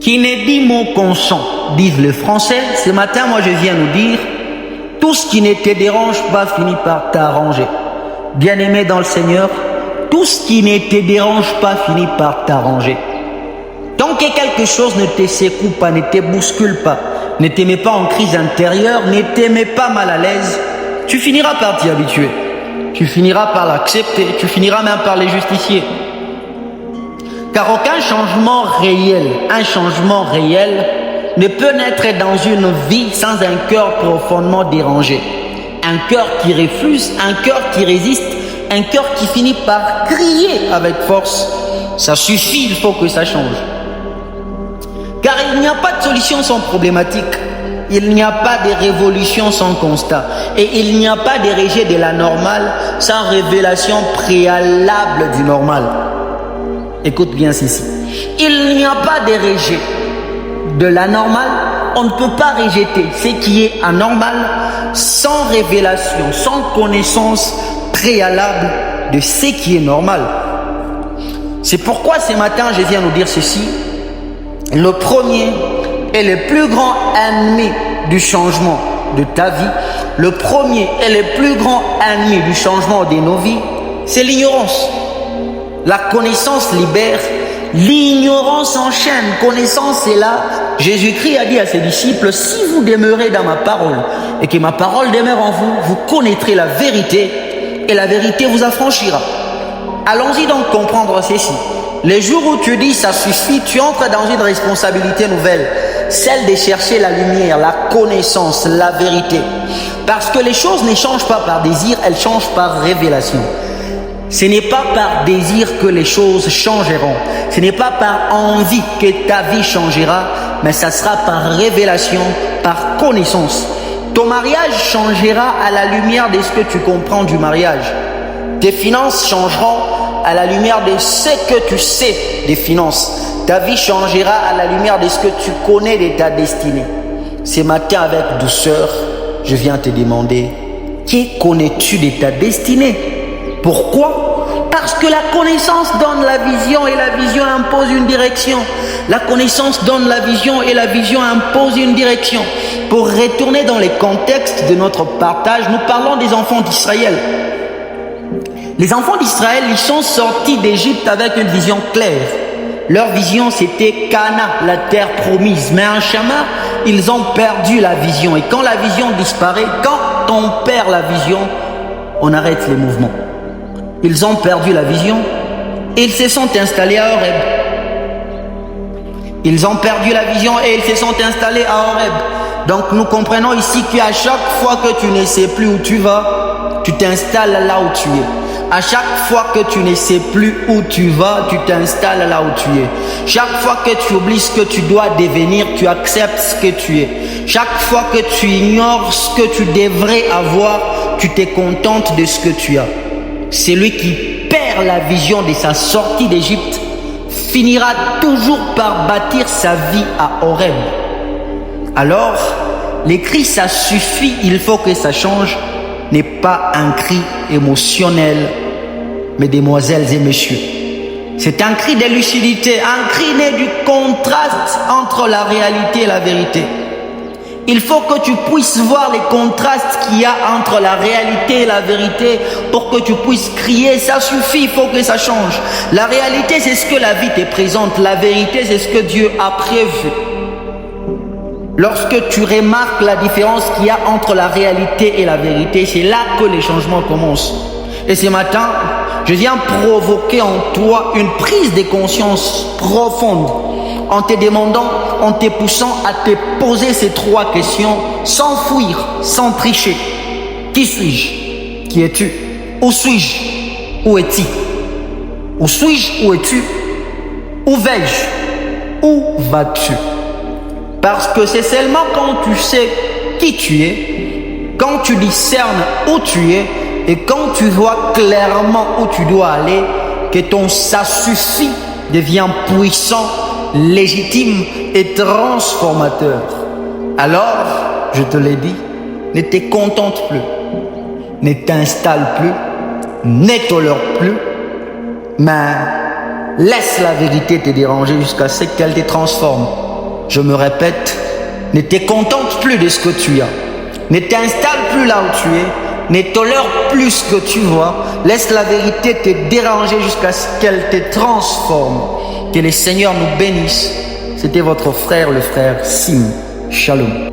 Qui n'est dit mot consent, disent les Français. Ce matin, moi, je viens nous dire, tout ce qui ne te dérange pas finit par t'arranger. Bien-aimé dans le Seigneur, tout ce qui ne te dérange pas finit par t'arranger. Tant que quelque chose ne te secoue pas, ne te bouscule pas, ne te met pas en crise intérieure, ne te met pas mal à l'aise, tu finiras par t'y habituer. Tu finiras par l'accepter, tu finiras même par les justifier. Car aucun changement réel ne peut naître dans une vie sans un cœur profondément dérangé. Un cœur qui refuse, un cœur qui résiste, un cœur qui finit par crier avec force. Ça suffit, il faut que ça change. Car il n'y a pas de solution sans problématique. Il n'y a pas de révolution sans constat. Et il n'y a pas de rejet de la normale sans révélation préalable du normal. Écoute bien ceci. Il n'y a pas de rejet de la normale. On ne peut pas rejeter ce qui est anormal sans révélation, sans connaissance préalable de ce qui est normal. C'est pourquoi ce matin, je viens nous dire ceci. Le premier et le plus grand ennemi du changement de ta vie, le premier et le plus grand ennemi du changement de nos vies, c'est l'ignorance. La connaissance libère, l'ignorance enchaîne. Connaissance est là. Jésus-Christ a dit à ses disciples, si vous demeurez dans ma parole et que ma parole demeure en vous, vous connaîtrez la vérité et la vérité vous affranchira. Allons-y donc comprendre ceci. Les jours où tu dis ça suffit, tu entres dans une responsabilité nouvelle, celle de chercher la lumière, la connaissance, la vérité. Parce que les choses ne changent pas par désir, elles changent par révélation. Ce n'est pas par désir que les choses changeront. Ce n'est pas par envie que ta vie changera, mais ça sera par révélation, par connaissance. Ton mariage changera à la lumière de ce que tu comprends du mariage. Tes finances changeront à la lumière de ce que tu sais des finances. Ta vie changera à la lumière de ce que tu connais de ta destinée. Ce matin, avec douceur, je viens te demander, qui connais-tu de ta destinée? Pourquoi? Parce que la connaissance donne la vision et la vision impose une direction. La connaissance donne la vision et la vision impose une direction. Pour retourner dans les contextes de notre partage, nous parlons des enfants d'Israël. Les enfants d'Israël, ils sont sortis d'Égypte avec une vision claire. Leur vision, c'était Cana, la terre promise. Mais en chemin, ils ont perdu la vision. Et quand la vision disparaît, quand on perd la vision, on arrête les mouvements. Ils ont perdu la vision et ils se sont installés à Horeb. Ils ont perdu la vision et ils se sont installés à Horeb. Donc nous comprenons ici qu'à chaque fois que tu ne sais plus où tu vas, tu t'installes là où tu es. À chaque fois que tu ne sais plus où tu vas, tu t'installes là où tu es. Chaque fois que tu oublies ce que tu dois devenir, tu acceptes ce que tu es. Chaque fois que tu ignores ce que tu devrais avoir, tu te contentes de ce que tu as. Celui qui perd la vision de sa sortie d'Égypte finira toujours par bâtir sa vie à Horeb. Alors, les cris ça suffit, il faut que ça change, n'est pas un cri émotionnel, mais mesdemoiselles et messieurs. C'est un cri de lucidité, un cri né du contraste entre la réalité et la vérité. Il faut que tu puisses voir les contrastes qu'il y a entre la réalité et la vérité pour que tu puisses crier, ça suffit, il faut que ça change. La réalité, c'est ce que la vie te présente. La vérité, c'est ce que Dieu a prévu. Lorsque tu remarques la différence qu'il y a entre la réalité et la vérité, c'est là que les changements commencent. Et ce matin, je viens provoquer en toi une prise de conscience profonde en te demandant, en te poussant à te poser ces trois questions sans fuir, sans tricher. Qui suis-je? Qui es-tu? Où suis-je? Où es-tu? Où suis-je? Où es-tu? Où vais-je? Où vas-tu? Parce que c'est seulement quand tu sais qui tu es, quand tu discernes où tu es et quand tu vois clairement où tu dois aller, que ton ça suffit devient puissant, légitime et transformateur. Alors, je te l'ai dit, ne te contente plus, ne t'installe plus, ne tolère plus, mais Laisse la vérité te déranger jusqu'à ce qu'elle te transforme. Je me répète, ne te contente plus de ce que tu as. Ne t'installe plus là où tu es. Ne tolère plus ce que tu vois. Laisse la vérité te déranger jusqu'à ce qu'elle te transforme. Que le Seigneur nous bénisse. C'était votre frère, le frère Sim. Shalom.